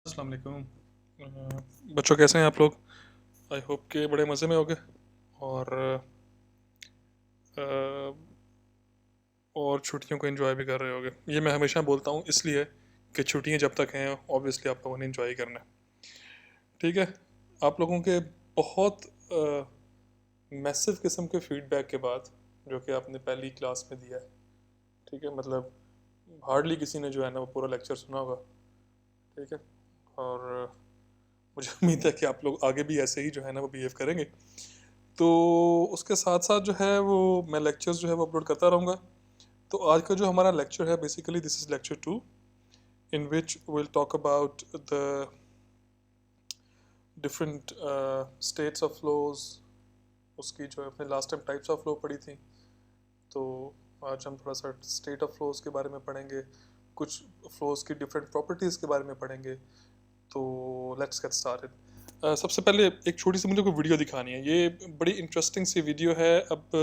अस्सलाम वालेकुम। बच्चों कैसे हैं आप लोग? आई होप के बड़े मज़े में होगे और अ, और छुट्टियों को एंजॉय भी कर रहे होगे। ये मैं हमेशा बोलता हूँ इसलिए कि छुट्टियाँ जब तक हैं ऑब्वियसली आप लोगों ने एंजॉय करना है। ठीक है। आप लोगों के बहुत मैसिव किस्म के फीडबैक के बाद जो कि आपने पहली क्लास में दिया है, ठीक है, मतलब हार्डली किसी ने जो है ना वो पूरा लेक्चर सुना होगा। ठीक है। और मुझे उम्मीद है कि आप लोग आगे भी ऐसे ही जो है ना वो बिहेव करेंगे। तो उसके साथ साथ जो है वो मैं लेक्चर्स जो है वो अपलोड करता रहूँगा। तो आज का जो हमारा लेक्चर है basically this is lecture 2 in which will talk about the different states of flows. उसकी जो अपने last time types of flow पढ़ी थी, तो आज हम थोड़ा सा स्टेट ऑफ फ्लोज के बारे में पढ़ेंगे, कुछ फ्लोज की डिफरेंट प्रॉपर्टीज़ के बारे में पढ़ेंगे। तो लेट्स गेट स्टार्टेड। सबसे पहले एक छोटी सी मुझे कोई वीडियो दिखानी है। ये बड़ी इंटरेस्टिंग सी वीडियो है। अब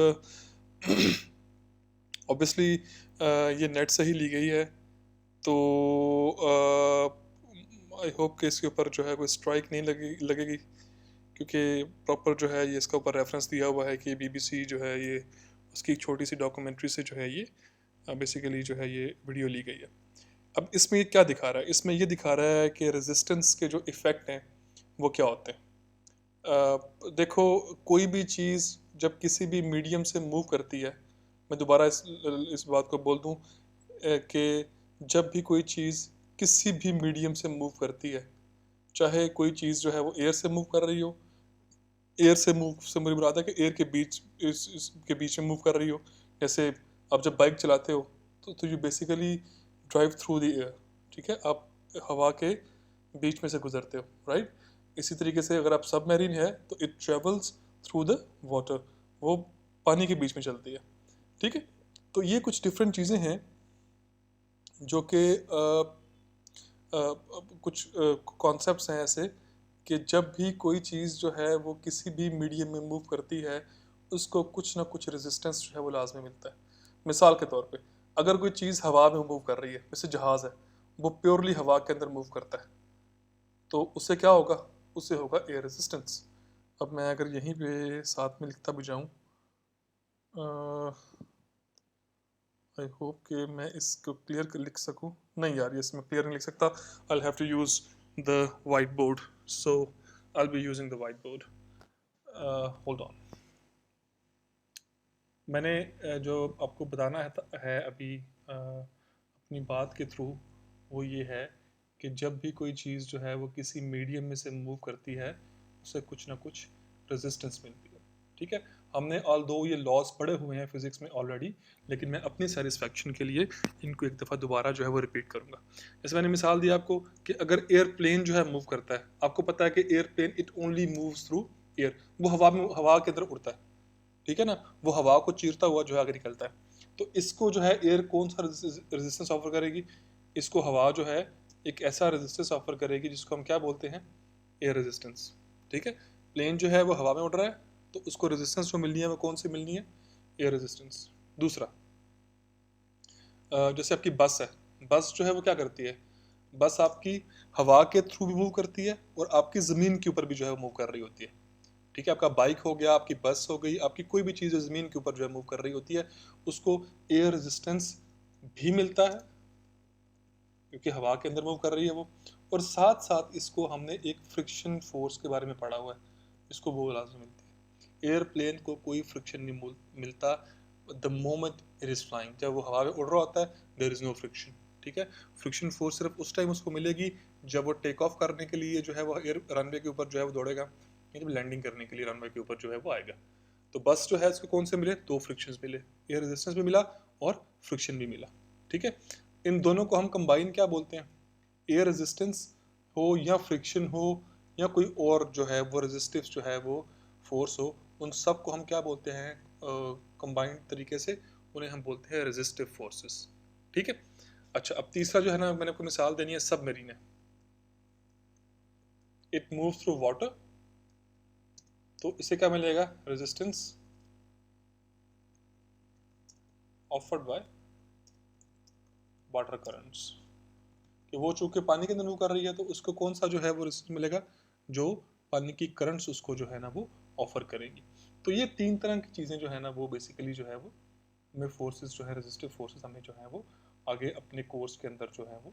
ऑब्वियसली ये नेट से ही ली गई है, तो आई होप कि इसके ऊपर जो है कोई स्ट्राइक नहीं लगेगी, क्योंकि प्रॉपर जो है ये इसका ऊपर रेफरेंस दिया हुआ है कि बीबीसी जो है ये उसकी एक छोटी सी डॉक्यूमेंट्री से जो है ये बेसिकली जो है ये वीडियो ली गई है। अब इसमें ये क्या दिखा रहा है? इसमें ये दिखा रहा है कि रेजिस्टेंस के जो इफ़ेक्ट हैं वो क्या होते हैं। देखो, कोई भी चीज़ जब किसी भी मीडियम से मूव करती है, मैं दोबारा इस बात को बोल दूं कि जब भी कोई चीज़ किसी भी मीडियम से मूव करती है, चाहे कोई चीज़ जो है वो एयर से मूव कर रही हो, एयर से मूव से मुझे मुराद है कि एयर के बीच के बीच में मूव कर रही हो। जैसे आप जब बाइक चलाते हो तो you basically drive through the air. ठीक है, आप हवा के बीच में से गुजरते हो, राइट। इसी तरीके से अगर आप सबमरीन है तो it travels through the water, वो पानी के बीच में चलती है। ठीक है। तो ये कुछ डिफरेंट चीज़ें हैं जो कि कुछ कॉन्सेप्ट्स हैं ऐसे कि जब भी कोई चीज़ जो है वो किसी भी मीडियम में मूव करती है, उसको कुछ ना कुछ रेजिस्टेंस जो है वो लाजमी मिलता है। मिसाल के तौर पे, अगर कोई चीज़ हवा में मूव कर रही है, जैसे जहाज़ है, वो प्योरली हवा के अंदर मूव करता है, तो उससे क्या होगा? उससे होगा एयर रेजिस्टेंस। अब मैं अगर यहीं पे साथ में लिखता भी जाऊँ, आई होप कि मैं इसको क्लियर लिख सकूँ। नहीं यार, ये इसमें क्लियर नहीं लिख सकता। I have to use the white board, so I be using the white board. Hold on. मैंने जो आपको बताना है अभी अपनी बात के थ्रू, वो ये है कि जब भी कोई चीज़ जो है वो किसी मीडियम में से मूव करती है, उसे कुछ ना कुछ रेजिस्टेंस मिलती है। ठीक है। हमने ऑल दो ये लॉज पढ़े हुए हैं फिजिक्स में ऑलरेडी, लेकिन मैं अपनी सेटिस्फेक्शन के लिए इनको एक दफ़ा दोबारा जो है वो रिपीट करूंगा। जैसे मैंने मिसाल दी आपको कि अगर एयरप्लेन जो है मूव करता है, आपको पता है कि airplane it only moves through air, वो हवा के अंदर उड़ता है। ठीक है ना, वो हवा को चीरता हुआ जो है आगे निकलता है। तो इसको जो है एयर कौन सा रेजिस्टेंस ऑफर करेगी? इसको हवा जो है एक ऐसा रेजिस्टेंस ऑफर करेगी जिसको हम क्या बोलते हैं? Air resistance. ठीक है। प्लेन जो है वो हवा में उड़ रहा है, तो उसको रेजिस्टेंस जो मिलनी है वो कौन सी मिलनी है? Air resistance. दूसरा, जैसे आपकी बस है, बस जो है वो क्या करती है? बस आपकी हवा के थ्रू भी मूव करती है और आपकी ज़मीन के ऊपर भी जो है मूव कर रही होती है। ठीक है, आपका बाइक हो गया, आपकी बस हो गई, आपकी कोई भी चीज़ ज़मीन के ऊपर जो है मूव कर रही होती है, उसको एयर रेजिस्टेंस भी मिलता है, क्योंकि हवा के अंदर मूव कर रही है वो। और साथ साथ इसको हमने एक फ्रिक्शन फोर्स के बारे में पढ़ा हुआ है, इसको वो लाजमी मिलती है। एयरप्लेन को कोई फ्रिक्शन नहीं मिलता the moment it is flying. जब वो हवा में उड़ रहा होता है, देयर इज़ नो फ्रिक्शन। ठीक है। फ्रिक्शन फोर्स सिर्फ उस टाइम उसको मिलेगी जब वो टेक ऑफ करने के लिए जो है वो एयर रनवे के ऊपर जो है वो दौड़ेगा, या जब लैंडिंग करने के लिए रनवे के ऊपर जो है वो आएगा। तो बस जो है इसको कौन से मिले? दो फ्रिक्शंस मिले, एयर रेजिस्टेंस भी मिला और फ्रिक्शन भी मिला। ठीक है। इन दोनों को हम कंबाइन क्या बोलते हैं? एयर रेजिस्टेंस हो या फ्रिक्शन हो या कोई और जो है वो रेजिस्टिव जो है वो फोर्स हो, उन सब को हम क्या बोलते हैं कंबाइंड तरीके से? उन्हें हम बोलते हैं रेजिस्टिव फोर्सेस। ठीक है। अच्छा, अब तीसरा जो है ना, मैंने आपको मिसाल देनी है, सबमरीन है, इट मूव थ्रू वाटर, तो इसे क्या मिलेगा? Resistance offered by water currents. कि वो चूंकि पानी के अंदर मूव कर रही है तो उसको कौन सा जो है वो रेजिस्टेंस मिलेगा, जो पानी की करंट्स उसको जो है ना वो ऑफर करेंगी। तो ये 3 तरह की चीज़ें जो है ना वो बेसिकली जो है वो हमें फोर्सेस जो है, रेजिस्टिव फोर्सेस हमें जो है वो आगे अपने कोर्स के अंदर जो है वो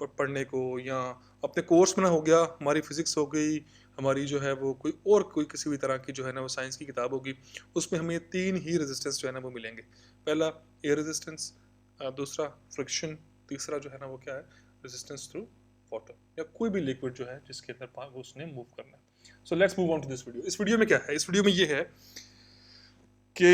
पढ़ने को, या अपने कोर्स में ना हो गया, हमारी फिजिक्स हो गई, हमारी जो है वो कोई किसी भी तरह की जो है ना वो साइंस की किताब होगी, उसमें हमें 3 ही रेजिस्टेंस जो है ना वो मिलेंगे। पहला एयर रेजिस्टेंस, दूसरा फ्रिक्शन, तीसरा जो है ना वो क्या है, रेजिस्टेंस थ्रू वाटर, या कोई भी लिक्विड जो है जिसके अंदर वो उसने मूव करना है। So let's move on to this video. इस वीडियो में क्या है, इस वीडियो में ये है कि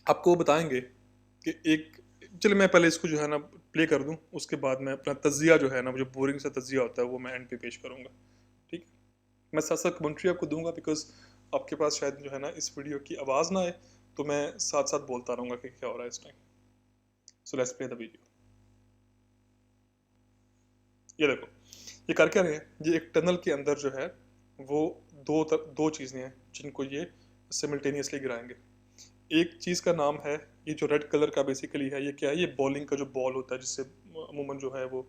आपको बताएंगे कि एक, चलिए मैं पहले इसको जो है ना प्ले कर दूं, उसके बाद मैं अपना तजिया जो है ना, जो बोरिंग सा तजिया होता है वो मैं एंड पे पेश करूंगा। ठीक है, मैं साथ साथ कमेंट्री आपको दूंगा, बिकॉज आपके पास शायद जो है ना इस वीडियो की आवाज़ ना आए, तो मैं साथ साथ बोलता रहूँगा कि क्या हो रहा है इस time. So let's play the video. ये देखो, ये कर क्या रहे हैं, ये एक टनल के अंदर जो है वो दो चीज़ें हैं जिनको ये सिमिल्टेनियसली गिराएंगे। एक चीज़ का नाम है, ये जो रेड कलर का बेसिकली है, ये क्या है, ये बॉलिंग का जो बॉल होता है जिससे अमूमन जो है वो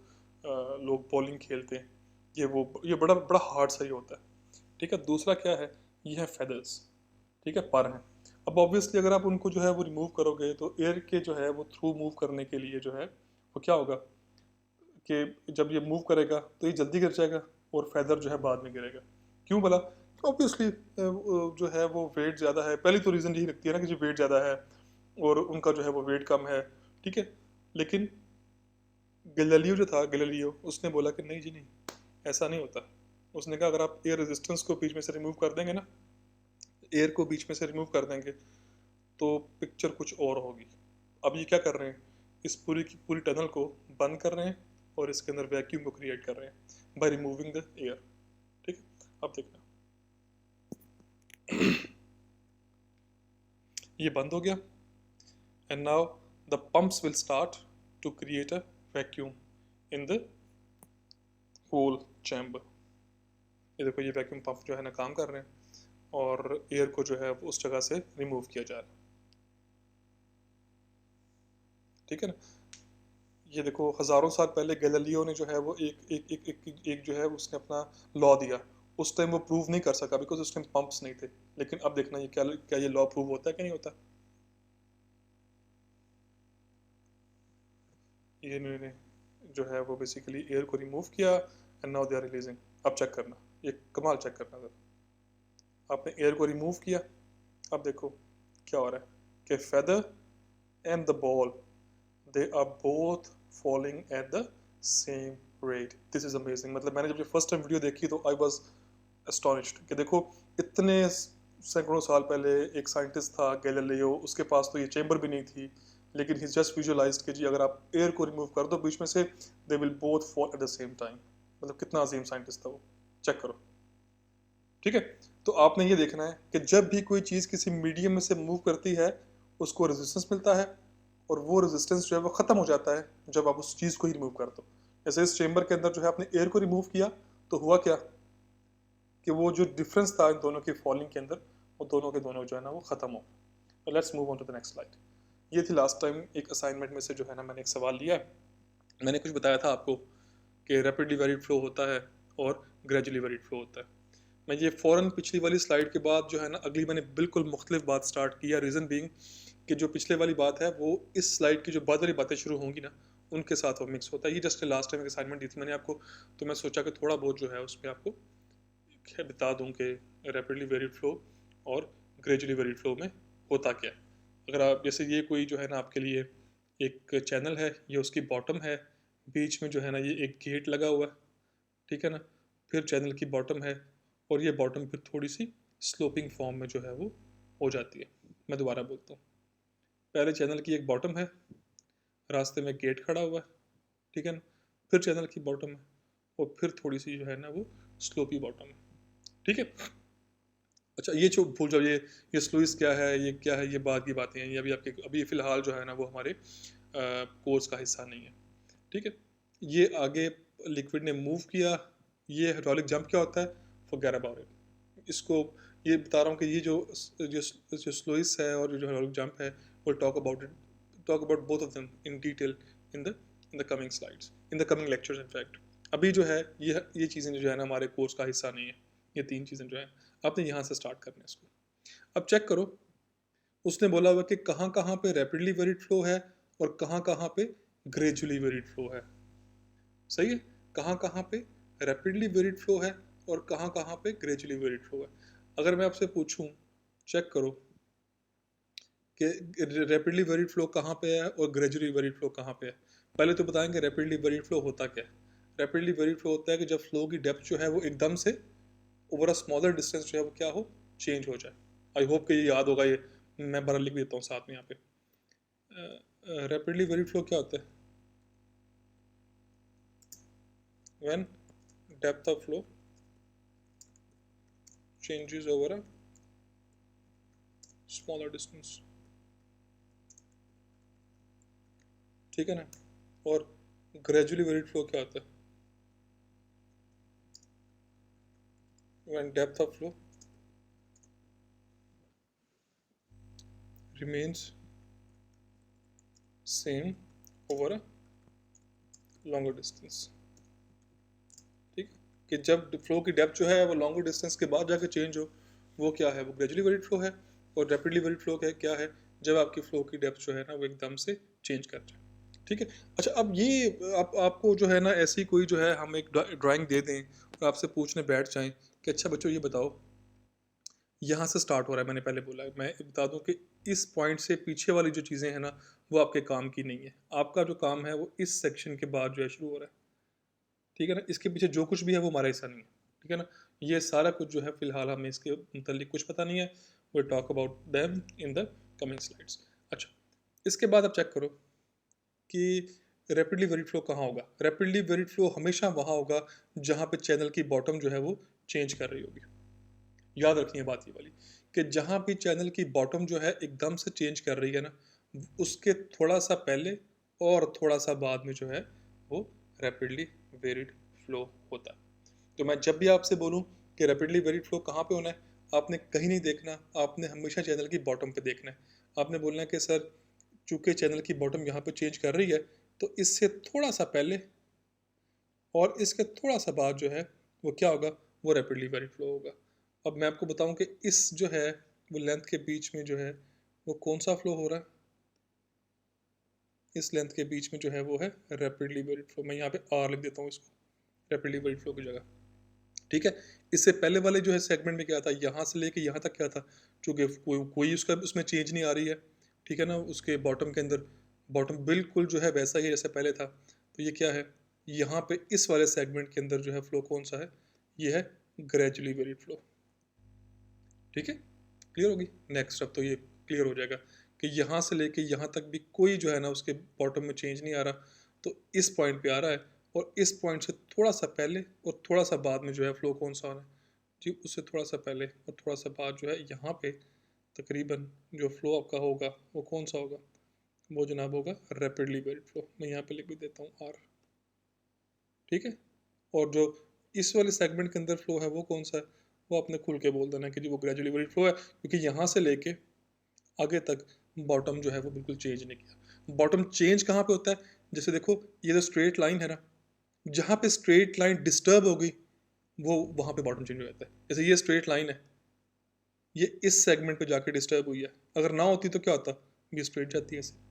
लोग बॉलिंग खेलते हैं, ये बड़ा बड़ा हार्ड सा ही होता है। ठीक है, दूसरा क्या है, ये है फेदर्स। ठीक है, पर हैं। अब ऑब्वियसली अगर आप उनको जो है वो रिमूव करोगे तो एयर के जो है वो थ्रू मूव करने के लिए जो है वो क्या होगा कि जब ये मूव करेगा तो ये जल्दी गिर जाएगा और फेदर जो है बाद में गिरेगा। क्यों भला? ऑब्वियसली जो है वो वेट ज़्यादा है, पहली तो रीज़न यही लगती है ना कि जो वेट ज़्यादा है और उनका जो है वो वेट कम है। ठीक है, लेकिन गैलीलियो उसने बोला कि नहीं जी नहीं, ऐसा नहीं होता। उसने कहा अगर आप एयर रेजिस्टेंस को बीच में से रिमूव कर देंगे ना, एयर को बीच में से रिमूव कर देंगे तो पिक्चर कुछ और होगी। अब ये क्या कर रहे हैं, इस पूरी की पूरी टनल को बंद कर रहे हैं और इसके अंदर वैक्यूम को क्रिएट कर रहे हैं बाय रिमूविंग द एयर। ठीक है, अब देखना ये बंद हो गया, and now the pumps will start to create a vacuum in the whole chamber. ये देखो, ये वैक्यूम पंप जो है ना काम कर रहे हैं और एयर को जो है उस जगह से रिमूव किया जा रहा है। ठीक है ना, ये देखो हज़ारों साल पहले गैलीलियो ने जो है वो एक जो है उसने अपना लॉ दिया। उस टाइम वो प्रूव नहीं कर सका बिकॉज उस टाइम पंप्स नहीं थे, लेकिन अब देखना ये क्या ये लॉ प्रूव होता है कि नहीं होता। ये इन्होंने जो है वो बेसिकली एयर को रिमूव किया and now they are releasing. अब चेक करना, ये कमाल चेक करना जरा। आपने एयर को रिमूव किया, अब देखो क्या हो रहा है कि feather and the ball, they are both falling at the same rate. This is amazing। मतलब मैंने जब ये फर्स्ट टाइम वीडियो देखी तो आई वॉज एस्टोनिश्ड कि देखो इतने सैकड़ों साल पहले एक साइंटिस्ट था गैलीलियो, उसके पास तो ये चेंबर भी नहीं थी, लेकिन ही जस्ट विजुअलाइज्ड कि जी अगर आप एयर को रिमूव कर दो बीच में से, they will both fall at the same time. मतलब कितना अजीम साइंटिस्ट था वो, चेक करो। ठीक है, तो आपने ये देखना है कि जब भी कोई चीज़ किसी मीडियम में से मूव करती है उसको रेजिस्टेंस मिलता है, और वो रेजिस्टेंस जो है वो ख़त्म हो जाता है जब आप उस चीज़ को ही रिमूव कर दो। जैसे इस चेंबर के अंदर जो है आपने एयर को रिमूव किया तो हुआ क्या कि वो जो डिफरेंस था इन दोनों की फॉलिंग के अंदर, वो दोनों के दोनों जो है ना वो ख़त्म हो गए। Let's move on to the next slide. ये थी लास्ट टाइम एक असाइनमेंट में से जो है ना मैंने एक सवाल लिया है। मैंने कुछ बताया था आपको कि रैपिडली वेरिड फ्लो होता है और ग्रेजुअली वेरिड फ्लो होता है। मैं ये फ़ौरन पिछली वाली स्लाइड के बाद जो है ना अगली मैंने बिल्कुल मुख्तलिफ बात स्टार्ट किया। रीज़न बीइंग कि जो पिछले वाली बात है वो इस स्लाइड की जो बाद वाली बातें शुरू होंगी ना उनके साथ वो मिक्स होता है। ये जस्ट लास्ट टाइम एक असाइनमेंट दी थी मैंने आपको, तो मैं सोचा कि थोड़ा बहुत जो है उसमें आपको बता दूं कि रैपिडली वेरिड फ्लो और ग्रेजुअली वेरिड फ्लो में होता क्या है। अगर आप जैसे ये कोई जो है ना आपके लिए एक चैनल है, ये उसकी बॉटम है, बीच में जो है ना ये एक गेट लगा हुआ है। ठीक है ना, फिर चैनल की बॉटम है और ये बॉटम फिर थोड़ी सी स्लोपिंग फॉर्म में जो है वो हो जाती है। मैं दोबारा बोलता हूँ, पहले चैनल की एक बॉटम है, रास्ते में गेट खड़ा हुआ है, ठीक है ना, फिर चैनल की बॉटम है और फिर थोड़ी सी जो है ना वो स्लोपी बॉटम है। ठीक है, अच्छा ये जो भूल जाओ, ये स्लूइस क्या है, ये क्या है, ये बाद की बातें हैं, ये अभी आपके अभी फ़िलहाल जो है ना वो हमारे कोर्स का हिस्सा नहीं है। ठीक है, ये आगे लिक्विड ने मूव किया, ये हाइड्रोलिक जंप क्या होता है, फॉरगेट अबाउट इट। इसको ये बता रहा हूँ कि ये जो स्लूइस है और जो हाइड्रोलिक जंप है, वो talk about both of them in detail in the in the coming slides, in the coming lectures in fact. अभी जो है ये चीज़ें जो है ना हमारे कोर्स का हिस्सा नहीं है, ये 3 चीज़ें जो है आपने यहाँ से स्टार्ट करना है इसको। अब चेक करो, उसने बोला हुआ कि कहाँ कहाँ पे रैपिडली वेरिड फ्लो है और कहाँ कहाँ पे ग्रेजुअली वेरिड फ्लो है। सही है, कहाँ कहाँ पे रैपिडली वेरिड फ्लो है और कहाँ कहाँ पे ग्रेजुअली वेरिड फ्लो है। अगर मैं आपसे पूछूं, चेक करो कि रैपिडली वेरिड फ्लो कहाँ पे है और ग्रेजुअली वेरिड फ्लो कहाँ पे है। पहले तो बताएंगे रैपिडली वेरिड फ्लो होता क्या है। रैपिडली वेरिड फ्लो होता है कि जब फ्लो की डेप्थ जो है वो एकदम से ओवर अ स्मॉलर डिस्टेंस जो है वो क्या हो, चेंज हो जाए। आई होप कि ये याद होगा, ये मैं बड़ा लिख देता हूँ साथ में यहाँ पे। रैपिडली वेरिड फ्लो क्या होता है? When depth of flow changes over a smaller distance, ठीक है ना। और ग्रेजुअली वेरिड फ्लो क्या होता है? When depth of flow remains same over a longer distance, ठीक है। कि जब फ्लो की डेप्थ जो है वो लॉन्गर डिस्टेंस के बाद जाके चेंज हो, वो क्या है, वो ग्रेजुअली वेरिड फ्लो है। और रैपिडली वेरिड फ्लो क्या है, जब आपकी फ्लो की डेप्थ जो है ना वो एकदम से चेंज कर जाए, ठीक है। अच्छा, अब ये आपको जो है ना ऐसी कोई जो है हम एक ड्राइंग दे दें और आपसे पूछने बैठ जाएं कि अच्छा बच्चों ये बताओ, यहाँ से स्टार्ट हो रहा है, मैंने पहले बोला है, मैं बता दूं कि इस पॉइंट से पीछे वाली जो चीज़ें हैं ना वो आपके काम की नहीं है। आपका जो काम है वो इस सेक्शन के बाद जो है शुरू हो रहा है, ठीक है ना। इसके पीछे जो कुछ भी है वो हमारा हिस्सा नहीं है, ठीक है ना। ये सारा कुछ जो है फिलहाल हमें इसके मतलब कुछ पता नहीं है। We talk about them in the coming slides. अच्छा, इसके बाद आप चेक करो कि रैपिडली वेरिड फ्लो कहाँ होगा। रैपिडली वेरिड फ्लो हमेशा वहाँ होगा जहाँ पे चैनल की बॉटम जो है वो चेंज कर रही होगी। याद रखनी है बात ये वाली कि जहाँ भी चैनल की बॉटम जो है एकदम से चेंज कर रही है ना, उसके थोड़ा सा पहले और थोड़ा सा बाद में जो है वो रैपिडली वेरिड फ्लो होता है। तो मैं जब भी आपसे बोलूं कि रैपिडली वेरिड फ्लो कहाँ पे होना है, आपने कहीं नहीं देखना, आपने हमेशा चैनल की बॉटम पे देखना है। आपने बोलना है कि सर चूंकि चैनल की बॉटम यहाँ पे चेंज कर रही है तो इससे थोड़ा सा पहले और इसके थोड़ा सा बाद जो है वो क्या होगा, वो रैपिडली वेरिड फ्लो होगा। अब मैं आपको बताऊं कि इस जो है वो लेंथ के बीच में जो है वो कौन सा फ्लो हो रहा है। इस लेंथ के बीच में जो है वो है रैपिडली वेरिड फ्लो। मैं यहाँ पे आर लिख देता हूँ इसको रैपिडली वेरिड फ्लो की जगह, ठीक है। इससे पहले वाले जो है सेगमेंट में क्या था, यहाँ से लेके यहाँ तक क्या था, चूँकि कोई उसका उसमें चेंज नहीं आ रही है, ठीक है ना। उसके बॉटम के अंदर बॉटम बिल्कुल जो है वैसा ही है जैसे पहले था। तो ये क्या है, यहाँ पे इस वाले सेगमेंट के अंदर जो है फ्लो कौन सा है, ये है ग्रेजुअली वेरिड फ्लो, ठीक है। क्लियर होगी। नेक्स्ट अब तो ये क्लियर हो जाएगा कि यहाँ से लेके यहाँ तक भी कोई जो है ना उसके बॉटम में चेंज नहीं आ रहा, तो इस पॉइंट पे आ रहा है। और इस पॉइंट से थोड़ा सा पहले और थोड़ा सा बाद में जो है फ्लो कौन सा हो रहा है जी, उससे थोड़ा सा पहले और थोड़ा सा बाद जो है यहाँ पे तकरीबन जो फ्लो आपका होगा वो कौन सा होगा, वो जनाब होगा रैपिडली वेरिड फ्लो। मैं यहाँ पे लिख भी देता हूँ आर, ठीक है। और जो इस वाले सेगमेंट के अंदर फ्लो है वो कौन सा है, वो आपने खुल के बोल देना कि जी वो ग्रेजुअली वेरिड फ्लो है, क्योंकि यहाँ से लेके आगे तक बॉटम जो है वो बिल्कुल चेंज नहीं किया। बॉटम चेंज कहाँ पे होता है, जैसे देखो ये जो स्ट्रेट लाइन है ना, जहाँ पे स्ट्रेट लाइन डिस्टर्ब हो गई वो वहाँ पे बॉटम चेंज हो जाता है। जैसे ये स्ट्रेट लाइन है, ये इस सेगमेंट पे जाके डिस्टर्ब हुई है, अगर ना होती तो क्या होता, ये स्ट्रेट जाती है ऐसे।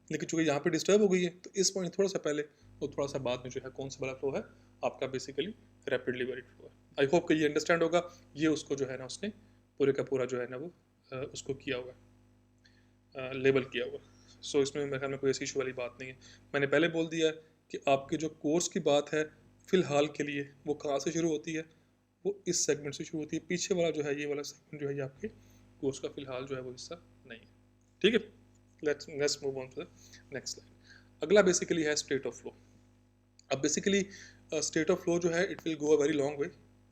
लेकिन चूंकि यहाँ पे डिस्टर्ब हो गई है तो इस पॉइंट थोड़ा सा पहले और थोड़ा सा बाद में जो है कौन सा बड़ा फ्लो है, आपका बेसिकली रैपिडली वेरिड फ्लो है। आई होप कि ये अंडरस्टैंड होगा। ये उसको जो है ना उसने पूरे का पूरा जो है ना वो उसको किया हुआ, लेबल किया हुआ। सो इसमें मेरे ख्याल में कोई ऐसी इशू वाली बात नहीं है। मैंने पहले बोल दिया कि आपके जो कोर्स की बात है फ़िलहाल के लिए वो कहाँ से शुरू होती है, वो इस सेगमेंट से शुरू होती है। पीछे वाला जो है ये वाला सेगमेंट जो है ये आपके कोर्स का फ़िलहाल जो है वो हिस्सा नहीं है, ठीक है। Let's move on to the next slide. अगला बेसिकली है स्टेट ऑफ फ्लो। अब बेसिकली स्टेट ऑफ फ्लो जो है it will go a very long way.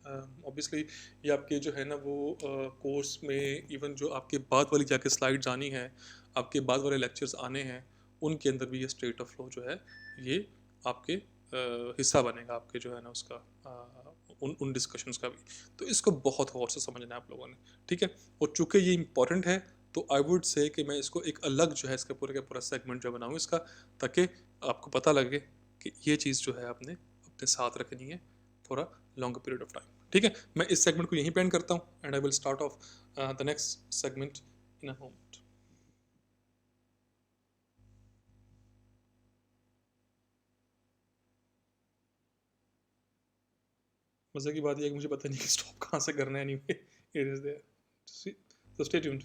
Obviously ये आपके जो है ना वो कोर्स में इवन जो आपके बाद वाली जाके स्लाइड्स आनी है, आपके बाद वाले लेक्चर्स आने हैं, उनके अंदर भी ये स्टेट ऑफ फ्लो जो है ये आपके हिस्सा बनेगा आपके जो है ना उसका उन डिस्कशंस का भी। तो इसको बहुत गौर से समझना है आप लोगों ने, ठीक है। और चूंकि ये इंपॉर्टेंट है तो आई वुड से कि मैं इसको एक अलग जो है इसका पूरा का पूरा सेगमेंट जो बनाऊँ इसका, ताकि आपको पता लगे कि ये चीज़ जो है आपने अपने साथ रखनी है for a longer period of time. ठीक है, मैं इस सेगमेंट को यहीं पे एंड करता हूँ and I will start of the next segment in a moment. मज़े की बात यह है कि मुझे पता नहीं कि स्टॉप कहाँ से करना है, anyway it is there, so stay tuned.